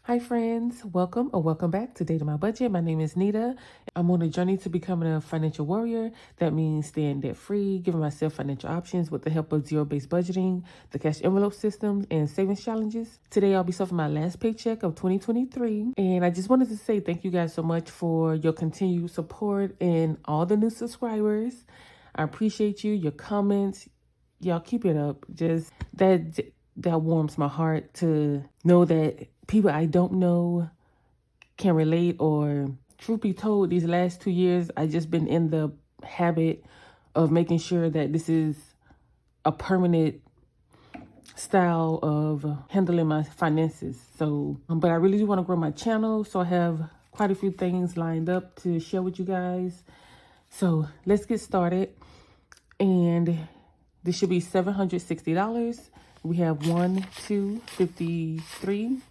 Hi friends, welcome or welcome back to Date My Budget. My name is Nita. I'm on a journey to becoming a financial warrior. That means staying debt free, giving myself financial options with the help of zero-based budgeting, the cash envelope systems, and savings challenges. Today I'll be stuffing my last paycheck of 2023. And I just wanted to say thank you guys so much for your continued support and all the new subscribers. I appreciate you, your comments. Y'all keep it up. Just that warms my heart to know that people I don't know can relate. Or truth be told, these last 2 years I just been in the habit of making sure that this is a permanent style of handling my finances. So but I really do want to grow my channel, so I have quite a few things lined up to share with you guys. So let's get started. And this should be $760. We have 1, 2, 53,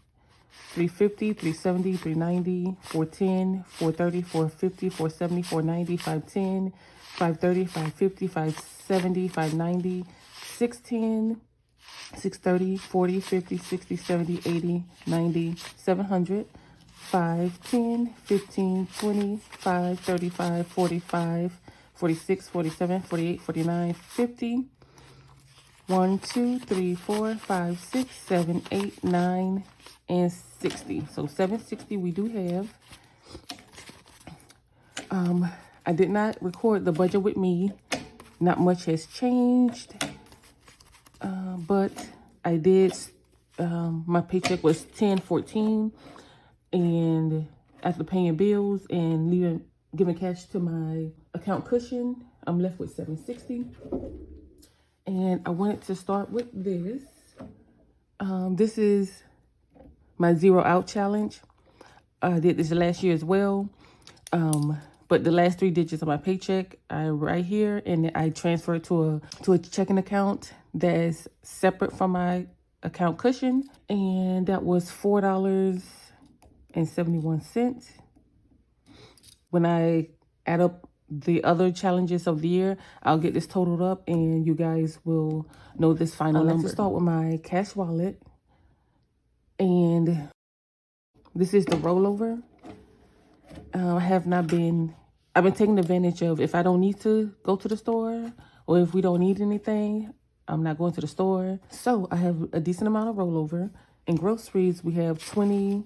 350, 370, 390, 410, 430, 450, 470, 490, 510, 530, 550, 570, 590, 610, 630, 40, 50, 60, 70, 80, 90, 700, 5, 10, 15, 20, 5, 35, 45, 46, 47, 48, 49, 50. 1, 2, 3, 4, 5, 6, 7, 8, 9, and 60. So 760 we do have. I did not record the budget with me. Not much has changed. But I did, my paycheck was 10/14. And after paying bills and giving cash to my account cushion, I'm left with 760. And I wanted to start with this. This is my zero out challenge. I did this last year as well. But the last 3 digits of my paycheck I right here, and I transfer it to a checking account that's separate from my account cushion. And that was $4.71. When I add up the other challenges of the year, I'll get this totaled up and you guys will know this final number. Let's start with my cash wallet. And this is the rollover. I've been taking advantage of, if I don't need to go to the store or if we don't need anything, I'm not going to the store. So I have a decent amount of rollover. In groceries, we have 20,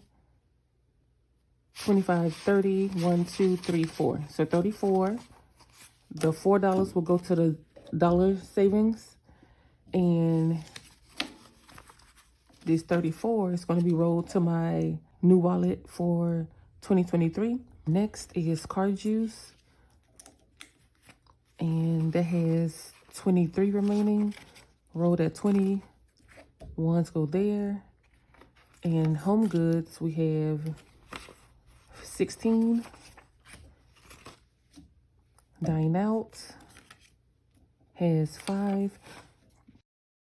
25, 30, 1, 2, 3, 4. So 34. The $4 will go to the dollar savings. And this 34 is going to be rolled to my new wallet for 2023. Next is card juice. And that has 23 remaining. Rolled at 20. Ones go there. And home goods, we have 16. Dine out has 5.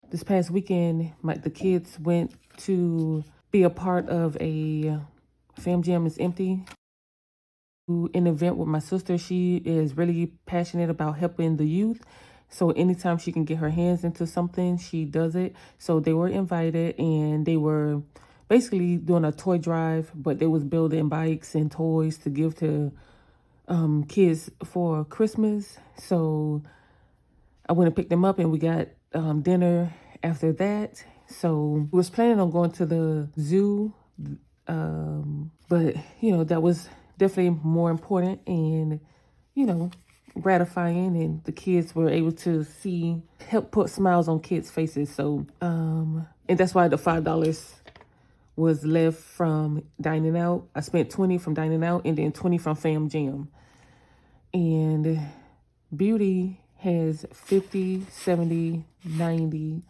This past weekend, the kids went to be a part of a Fam Jam is Empty, an event with my sister. She is really passionate about helping the youth. So anytime she can get her hands into something, she does it. So they were invited and they were basically doing a toy drive, but they was building bikes and toys to give to kids for Christmas. So I went and picked them up and we got dinner after that. So we was planning on going to the zoo, but that was definitely more important and gratifying, and the kids were able to help put smiles on kids' faces. So and that's why the $5 was left from dining out. I spent 20 from dining out and then 20 from Fam Jam. And beauty has 50, 70, 90,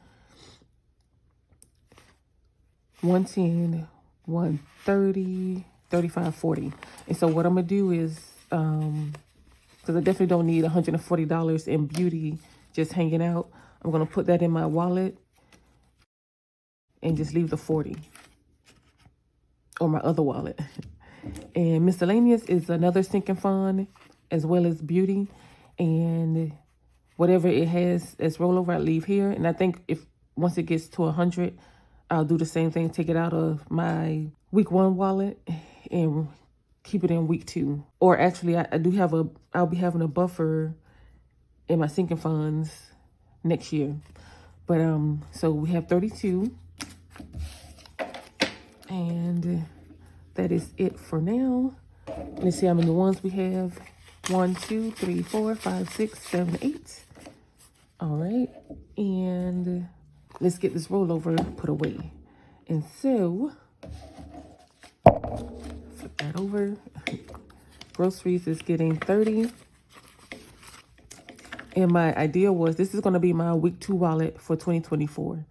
110, 130, 35, 40. And so what I'm going to do is, because I definitely don't need $140 in beauty just hanging out, I'm going to put that in my wallet and just leave the 40 or my other wallet. And miscellaneous is another sinking fund as well as beauty. And whatever it has as rollover, I leave here. And I think once it gets to 100, I'll do the same thing, take it out of my week 1 wallet and keep it in week 2. Or actually, I'll be having a buffer in my sinking funds next year. But so we have 32, and that is it for now. Let's see how many ones we have. 1, 2, 3, 4, 5, 6, 7, 8. All right, and let's get this rollover put away. And so, flip that over. Groceries is getting 30. And my idea was this is going to be my week 2 wallet for 2024.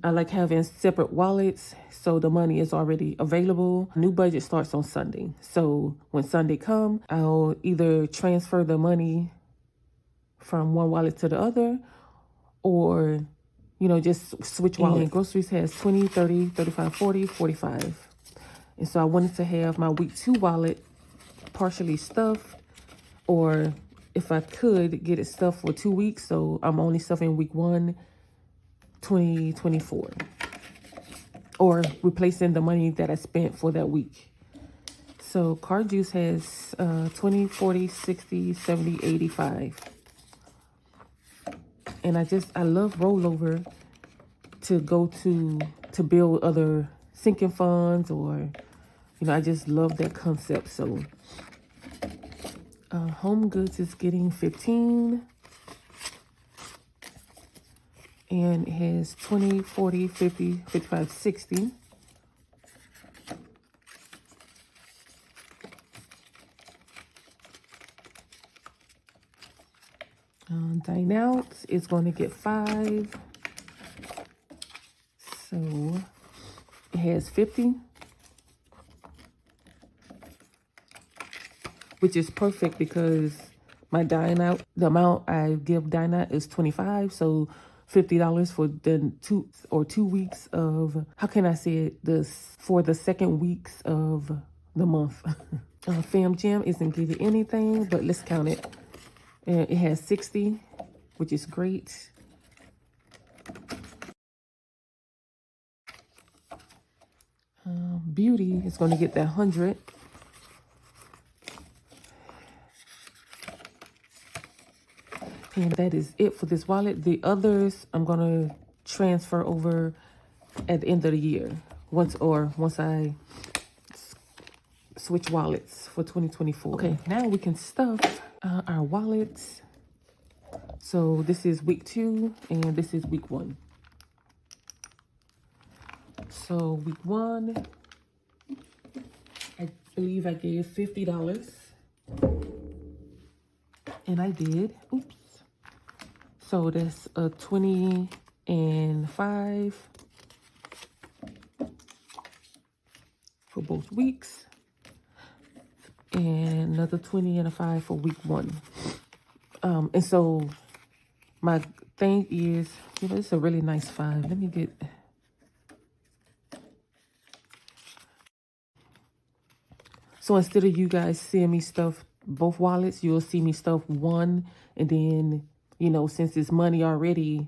I like having separate wallets so the money is already available. New budget starts on Sunday. So when Sunday comes, I'll either transfer the money from one wallet to the other, or, you know, just switch wallets. And groceries has 20, 30, 35, 40, 45. And so I wanted to have my week 2 wallet partially stuffed, or if I could get it stuffed for 2 weeks, so I'm only stuffing week 1, 2024, or replacing the money that I spent for that week. So card juice has 20, 40, 60, 70, 85. And I love rollover to go to build other sinking funds, or, you know, I just love that concept. So home goods is getting 15, and it has 20, 40, 50, 55, 60. Dine out is going to get 5. So it has 50, which is perfect because my dine out, the amount I give dine out is 25. So $50 for the 2 weeks of, how can I say it, for the second weeks of the month. Fam Jam isn't giving anything, but let's count it. And it has 60, which is great. Beauty is going to get that 100. And that is it for this wallet. The others I'm going to transfer over at the end of the year. Once I switch wallets for 2024. Okay, now we can stuff our wallets. So this is week 2 and this is week 1. So week 1, I believe I gave $50. And I did. Oops. So that's a 20 and 5 for both weeks. And another 20 and a 5 for week 1. And so my thing is, you know, it's a really nice 5. Let me get... So instead of you guys seeing me stuff both wallets, you'll see me stuff one, and then, you know, since it's money already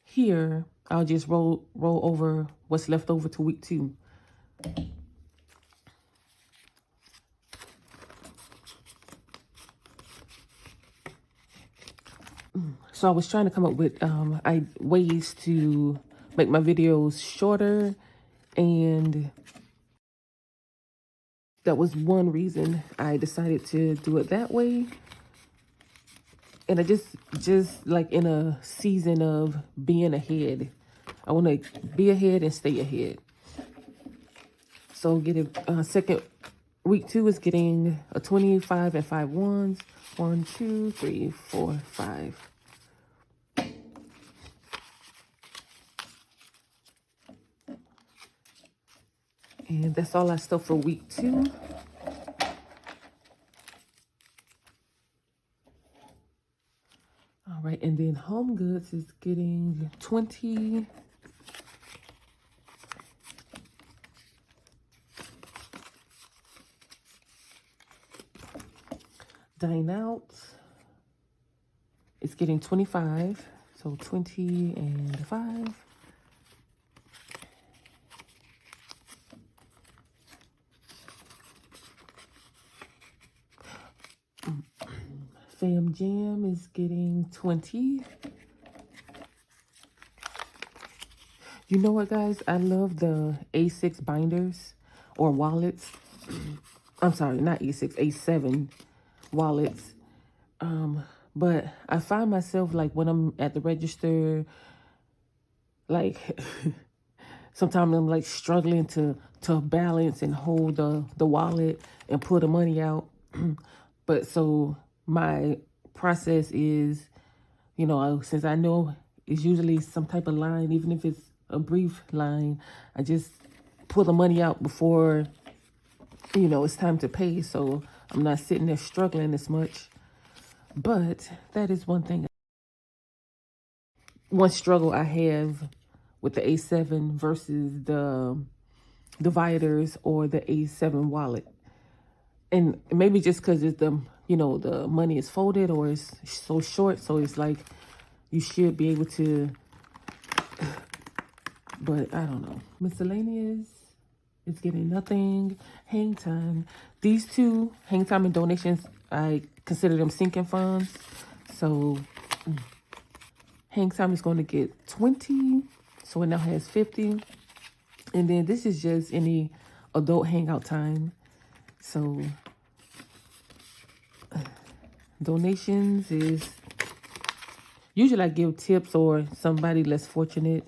here, I'll just roll over what's left over to week 2. So I was trying to come up with ways to make my videos shorter, and that was one reason I decided to do it that way. And I just like in a season of being ahead. I want to be ahead and stay ahead. So get a second week 2 is getting a 25 and 5 ones. 1, 2, 3, 4, 5. And that's all I stuff for week 2. All right, and then Home Goods is getting 20. Dine Out is getting 25. So 20 and 5. Fam Jam is getting 20. You know what, guys? I love the A6 binders or wallets. I'm sorry, not A6, A7 wallets. But I find myself, like, when I'm at the register, like, sometimes I'm, like, struggling to balance and hold the wallet and pull the money out. But so my process is, you know, since I know it's usually some type of line, even if it's a brief line, I just pull the money out before, you know, it's time to pay. So I'm not sitting there struggling as much. But that is one thing, one struggle I have with the A7 versus the dividers or the A7 wallet. And maybe just because it's the, you know, the money is folded or it's so short. So it's like you should be able to, but I don't know. Miscellaneous is getting nothing. Hang time. These two, hang time and donations, I consider them sinking funds. So hang time is going to get 20. So it now has 50. And then this is just any adult hangout time. So donations is usually I give tips or somebody less fortunate.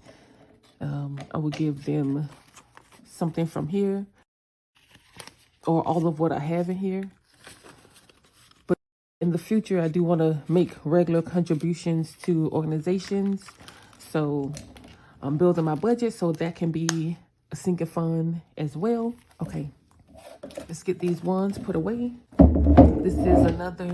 I would give them something from here or all of what I have in here. But in the future, I do want to make regular contributions to organizations. So I'm building my budget so that can be a sinking fund as well. Okay, let's get these ones put away. This is another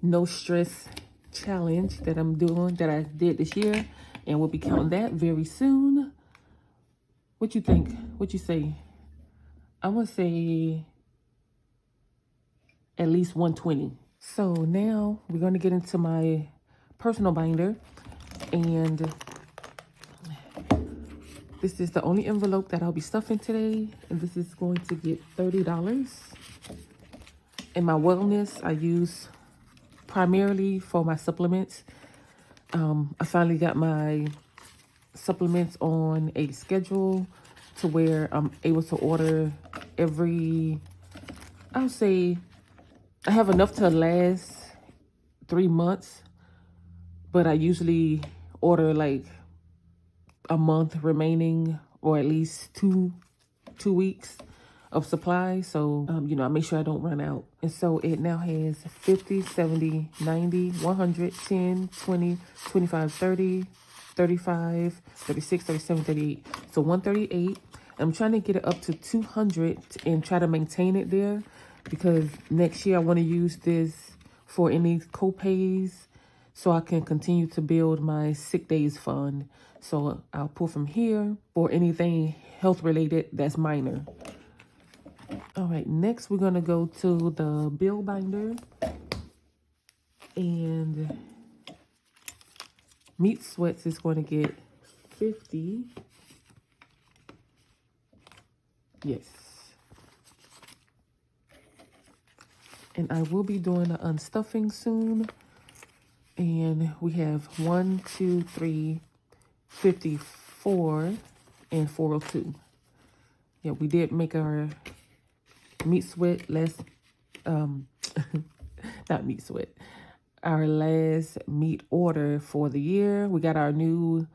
no stress challenge that I'm doing that I did this year, and we'll be counting that very soon. What you think? What you say? I'm gonna say at least 120. So now we're gonna get into my personal binder, and this is the only envelope that I'll be stuffing today, and this is going to get $30. And my wellness I use primarily for my supplements. I finally got my supplements on a schedule to where I'm able to order every, I'll say, I have enough to last 3 months, but I usually order like a month remaining, or at least two weeks of supply. So, you know, I make sure I don't run out. And so it now has 50, 70, 90, 100, 10, 20, 25, 30, 35, 36, 37, 38. So 138. I'm trying to get it up to 200 and try to maintain it there, because next year I want to use this for any co-pays so I can continue to build my sick days fund. So I'll pull from here for anything health related that's minor. All right, next we're gonna go to the bill binder, and Meat Sweats is going to get 50. Yes. And I will be doing the unstuffing soon. And we have 1, 2, 3, 54, and 402. Yeah, we did make our Meat Sweat last, not Meat Sweat, our last meat order for the year. We got our new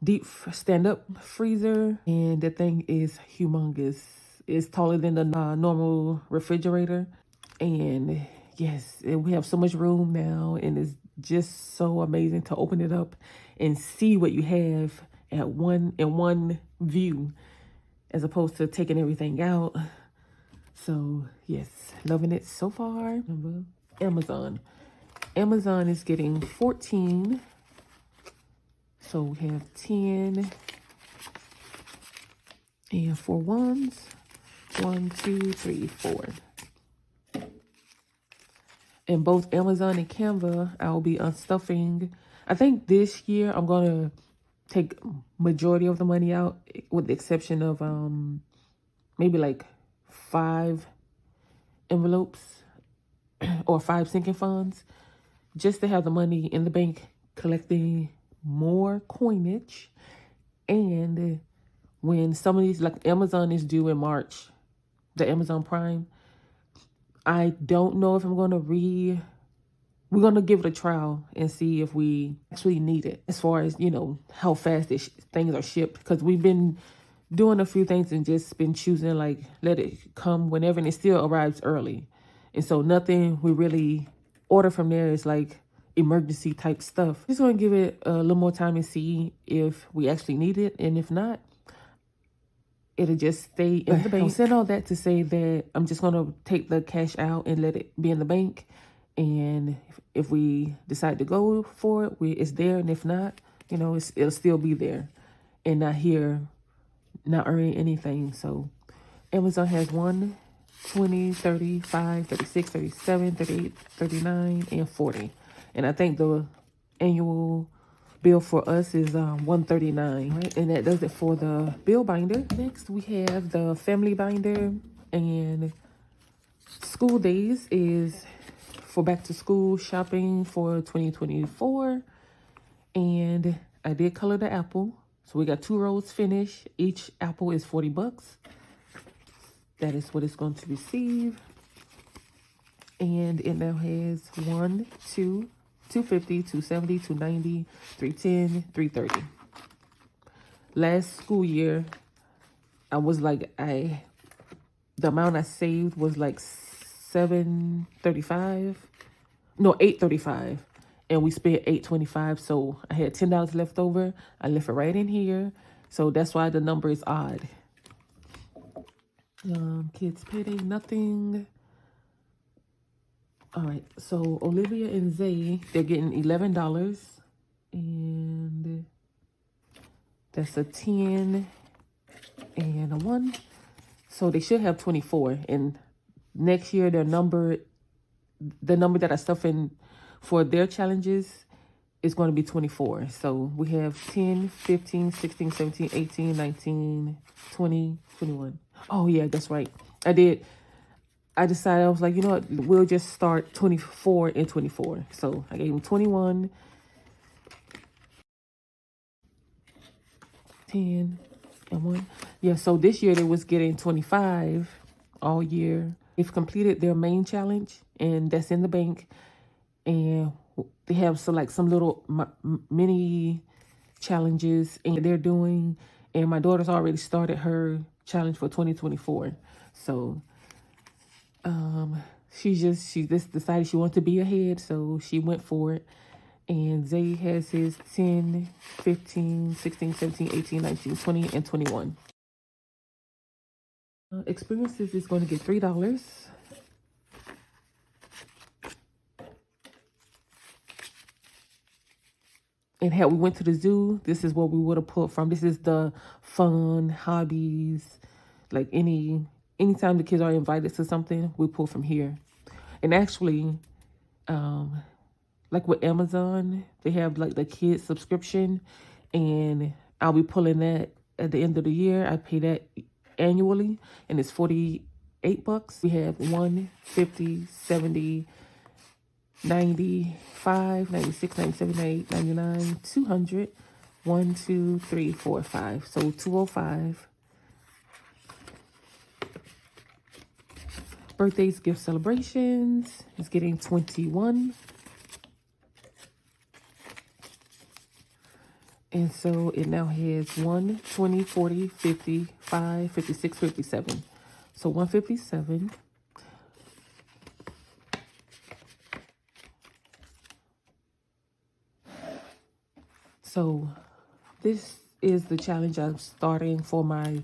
deep stand-up freezer, and the thing is humongous. It's taller than the normal refrigerator, and yes, we have so much room now, and it's just so amazing to open it up and see what you have in one view, as opposed to taking everything out. So yes, loving it so far. Amazon is getting 14. So we have 10 and 4 ones. 1, 2, 3, 4. In both Amazon and Canva, I'll be unstuffing. I think this year I'm gonna take majority of the money out, with the exception of maybe like 5 envelopes. or 5 sinking funds, just to have the money in the bank collecting more coinage. And when some of these, like Amazon is due in March, the Amazon Prime, I don't know if I'm going to we're going to give it a trial and see if we actually need it as far as, you know, how fast things are shipped. Because we've been doing a few things and just been choosing, like, let it come whenever, and it still arrives early. And so nothing we really order from there is like emergency type stuff. Just going to give it a little more time and see if we actually need it. And if not, it'll just stay in the bank. I said all that to say that I'm just going to take the cash out and let it be in the bank. And if we decide to go for it, it's there. And if not, you know, it'll still be there and not here, not earning anything. So Amazon has 1, 20, 35, 36, 37, 38, 39, and 40. And I think the annual bill for us is $139, right? And that does it for the bill binder. Next, we have the family binder, and school days is for back to school shopping for 2024. And I did color the apple. So we got 2 rows finished. Each apple is $40. That is what it's going to receive. And it now has 1, 2, 250, 270, 290, 310, 330. Last school year, I was like, the amount I saved was like $735. No, $835. And we spent $825. So I had $10 left over. I left it right in here. So that's why the number is odd. Kids payday, nothing. All right, so Olivia and Zay, they're getting $11, and that's a 10 and a 1. So they should have 24. And next year, the number that I stuff in for their challenges is going to be 24. So we have 10, 15, 16, 17, 18, 19, 20, 21. Oh yeah, that's right. I decided, I was like, you know what, we'll just start 24 and 24. So I gave him 21, 10, and 1. Yeah, so this year they was getting 25 all year. They've completed their main challenge, and that's in the bank. And they have some little mini challenges and they're doing. And my daughter's already started her challenge for 2024. So she just decided she wanted to be ahead, so she went for it. And Zay has his 10, 15, 16, 17, 18, 19, 20, and 21. Experiences is going to get $3. And had we went to the zoo, this is what we would have pulled from. This is the fun, hobbies, like anytime the kids are invited to something, we pull from here. And actually, like with Amazon, they have like the kids subscription, and I'll be pulling that at the end of the year. I pay that annually, and it's $48. We have 1, 50, 70, 95, 96, 97, 98, 99, 200, 1, 2, 3, 4, 5. So 205. Birthdays, gift celebrations is getting 21. And so it now has 1, 20, 40, 50, 5, 56, 57. So 157. So this is the challenge I'm starting for my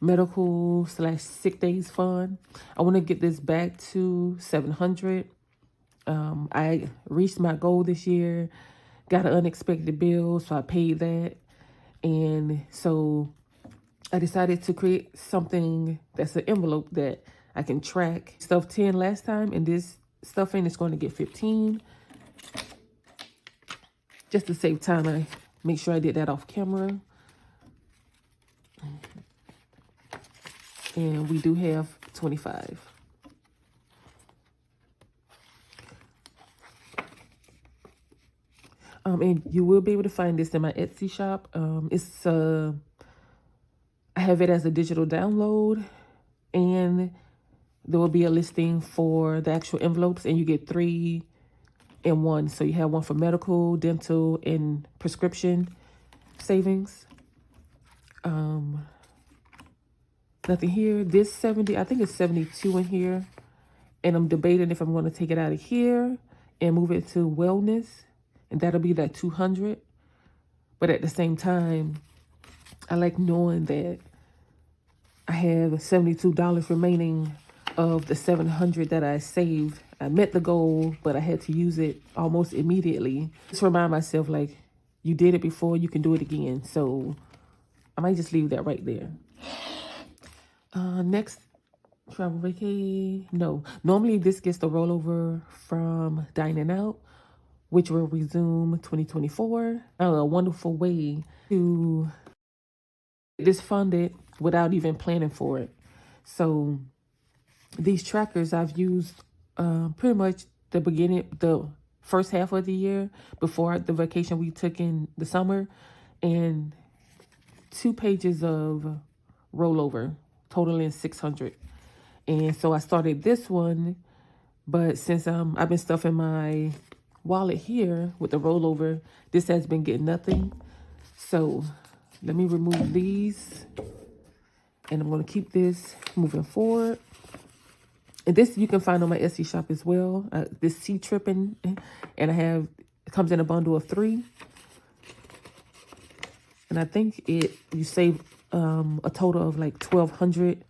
medical/sick days fund. I want to get this back to 700. I reached my goal this year, got an unexpected bill, so I paid that. And so I decided to create something that's an envelope that I can track. Stuff 10 last time, and this stuffing is going to get 15. Just to save time, I make sure I did that off camera. And we do have 25. And you will be able to find this in my Etsy shop. I have it as a digital download, and there will be a listing for the actual envelopes, and you get 3 in one. So you have one for medical, dental, and prescription savings. Nothing here. This 70, I think it's 72 in here. And I'm debating if I'm going to take it out of here and move it to wellness. And that'll be that 200. But at the same time, I like knowing that I have $72 remaining of the 700 that I saved. I met the goal, but I had to use it almost immediately. Just remind myself, like, you did it before, you can do it again. So I might just leave that right there. Next, travel vacay. No, normally this gets the rollover from dining out, which will resume 2024. A wonderful way to get this funded without even planning for it. So these trackers I've used pretty much the first half of the year before the vacation we took in the summer, and 2 pages of rollover totaling 600. And so I started this one, but since I've been stuffing my wallet here with the rollover, this has been getting nothing. So let me remove these, and I'm going to keep this moving forward. And this you can find on my Etsy shop as well. This Sea Tripping, and it comes in a bundle of 3. And I think you save a total of like 1,200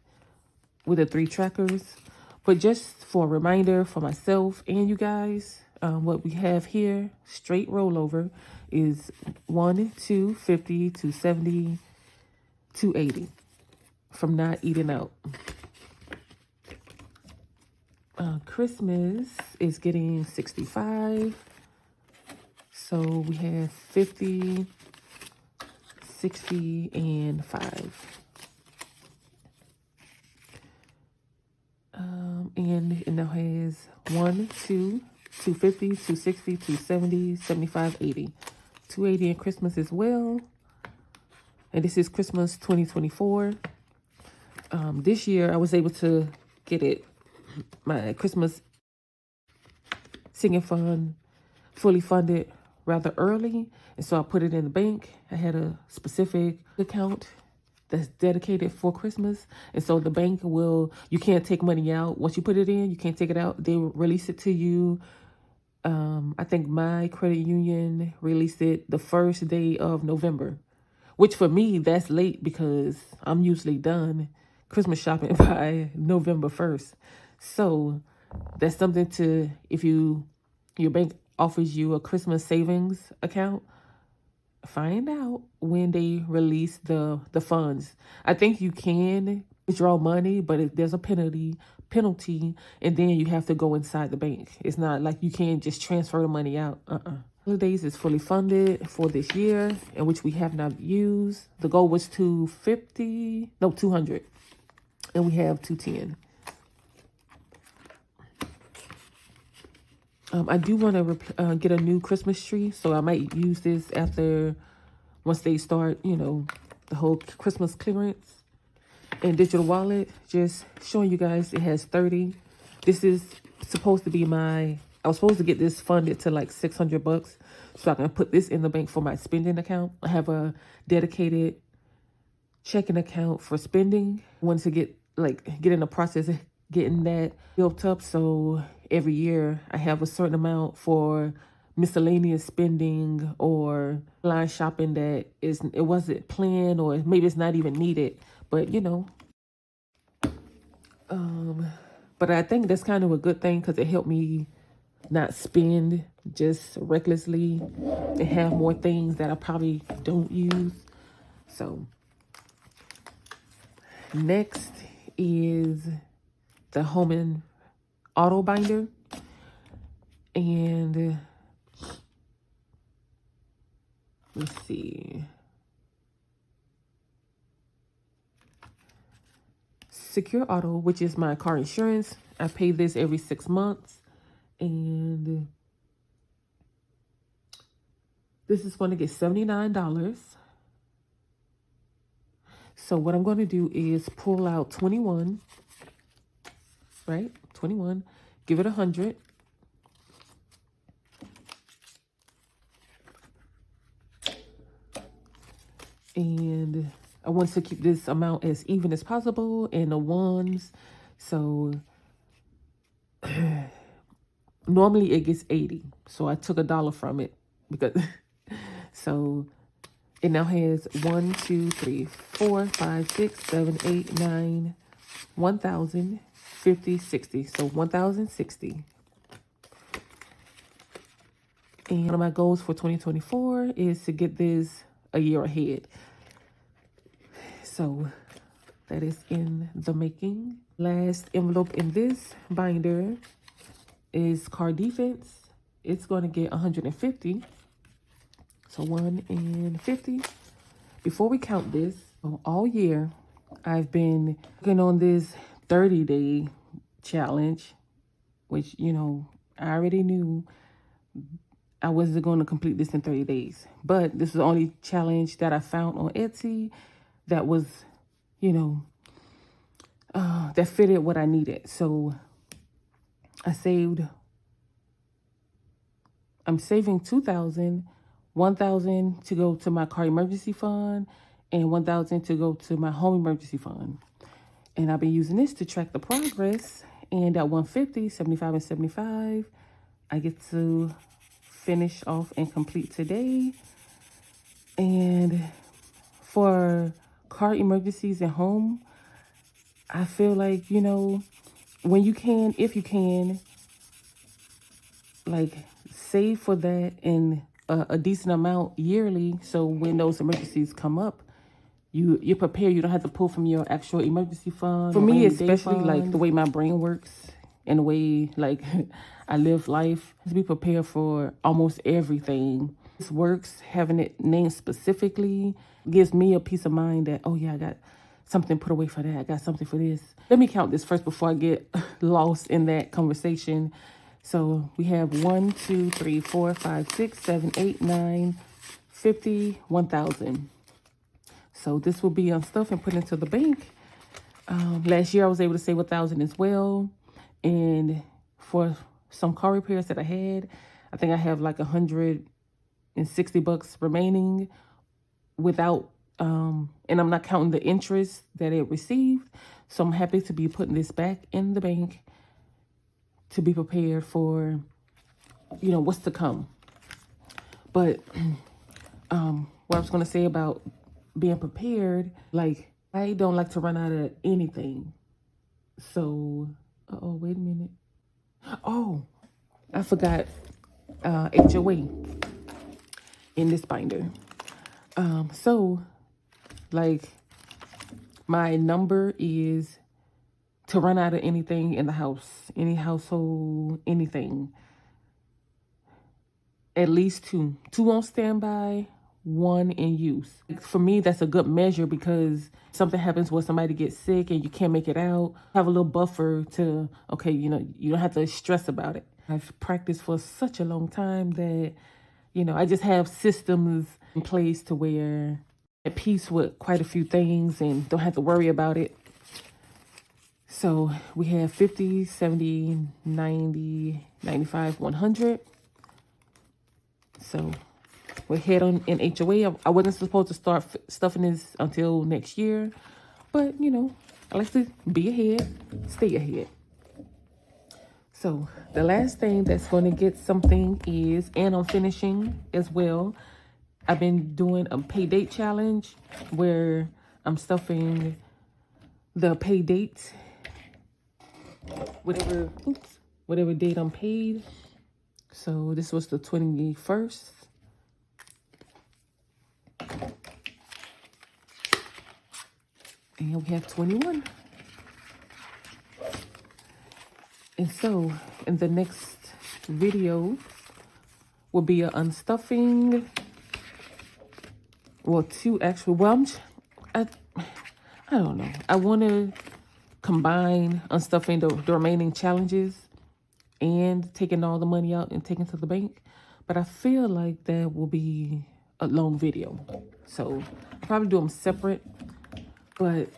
with the 3 trackers. But just for a reminder for myself and you guys, what we have here, straight rollover, is 1, 2, 50, 270, 280 from not eating out. Christmas is getting 65. So we have 50, 60, and 5. And it now has 1, 2, 250, 260, 270, 75, 80. 280 in Christmas as well. And this is Christmas 2024. This year I was able to get my Christmas singing fund fully funded rather early. And so I put it in the bank. I had a specific account that's dedicated for Christmas. And so the bank you can't take money out. Once you put it in, you can't take it out. They will release it to you. I think my credit union released it the first day of November, which for me, that's late because I'm usually done Christmas shopping by November 1st. So that's something if your bank offers you a Christmas savings account, find out when they release the funds. I think you can withdraw money, but there's a penalty, and then you have to go inside the bank. It's not like you can just transfer the money out. Holidays is fully funded for this year, in which we have not used. The goal was 200, and we have 210. I do want to get a new Christmas tree, so I might use this once they start, the whole Christmas clearance. And digital wallet, just showing you guys, it has 30. This is supposed to be I was supposed to get this funded to like $600, so I can put this in the bank for my spending account. I have a dedicated checking account for spending. I wanted to get in the process of getting that built up, so every year I have a certain amount for miscellaneous spending or online shopping that it wasn't planned, or maybe it's not even needed, but but I think that's kind of a good thing because it helped me not spend just recklessly and have more things that I probably don't use. So next is the home and auto binder, and let's see, Secure Auto, which is my car insurance. I pay this every 6 months, and This is going to get $79. So what I'm going to do is pull out 21, right? 21, give it 100. And I want to keep this amount as even as possible in the ones. So normally it gets 80. So I took $1 from it because so it now has 1, 2, 3, 4, 5, 6, 7, 8, 9, 1,000, 50, 60. So 1,060. And one of my goals for 2024 is to get this a year ahead. So that is in the making. Last envelope in this binder is card defense. It's going to get 150. So 1 and 50. Before we count this, all year I've been working on this 30-day challenge, which, you know, I already knew I wasn't going to complete this in 30 days. But this is the only challenge that I found on Etsy that was, you know, that fitted what I needed. So I'm saving 2,000, 1,000 to go to my car emergency fund and 1,000 to go to my home emergency fund. And I've been using this to track the progress. And at 150, 75 and 75, I get to finish off and complete today. And for car emergencies at home, I feel like, you know, when you can, if you can, like save for that in a decent amount yearly. So when those emergencies come up, you're prepared. You don't have to pull from your actual emergency fund. For me, especially like the way my brain works and the way like I live life, to be prepared for almost everything. This works, having it named specifically gives me a peace of mind that, oh yeah, I got something put away for that. I got something for this. Let me count this first before I get lost in that conversation. So we have 1, 2, 3, 4, 5, 6, 7, 8, 9, 50, 1,000. So this will be unstuffed and put into the bank. Last year I was able to save 1,000 as well. And for some car repairs that I had, I think I have like $160 remaining without, and I'm not counting the interest that it received. So I'm happy to be putting this back in the bank to be prepared for, you know, what's to come. But what I was going to say about being prepared, like, I don't like to run out of anything. So, wait a minute. Oh, I forgot HOA in this binder. So, like, my number is to run out of anything in the house, any household, anything. At least 2. 2 on standby, 1 in use. For me, that's a good measure because something happens where somebody gets sick and you can't make it out. Have a little buffer to, okay, you know, you don't have to stress about it. I've practiced for such a long time that, you know, I just have systems in place to where I'm at peace with quite a few things and don't have to worry about it. So we have 50, 70, 90, 95, 100. So we're ahead on in HOA. I wasn't supposed to start stuffing this until next year. But, you know, I like to be ahead, stay ahead. So the last thing that's going to get something is, and I'm finishing as well, I've been doing a pay date challenge where I'm stuffing the pay date, whatever date I'm paid. So this was the 21st. And we have 21. And so in the next video will be an unstuffing. Well, 2 actual. Well, I don't know. I want to combine unstuffing the remaining challenges and taking all the money out and taking to the bank. but I feel like that will be a long video. So I'll probably do them separate, but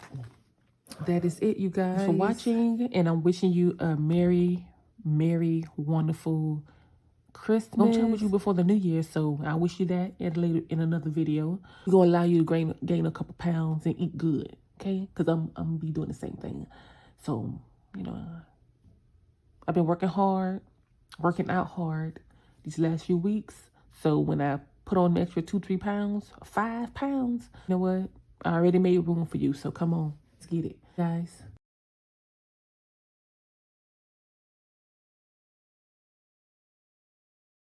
that is it, you guys. Thanks for watching, and I'm wishing you a merry, wonderful Christmas. I'm chatting with you before the new year, so I wish you that in another video. We're gonna allow you to gain a couple pounds and eat good, okay? Because I'm gonna be doing the same thing. So, you know, I've been working out hard these last few weeks. So when I put on an extra 2-3 pounds, 5 pounds, you know what? I already made room for you. So come on, let's get it, guys.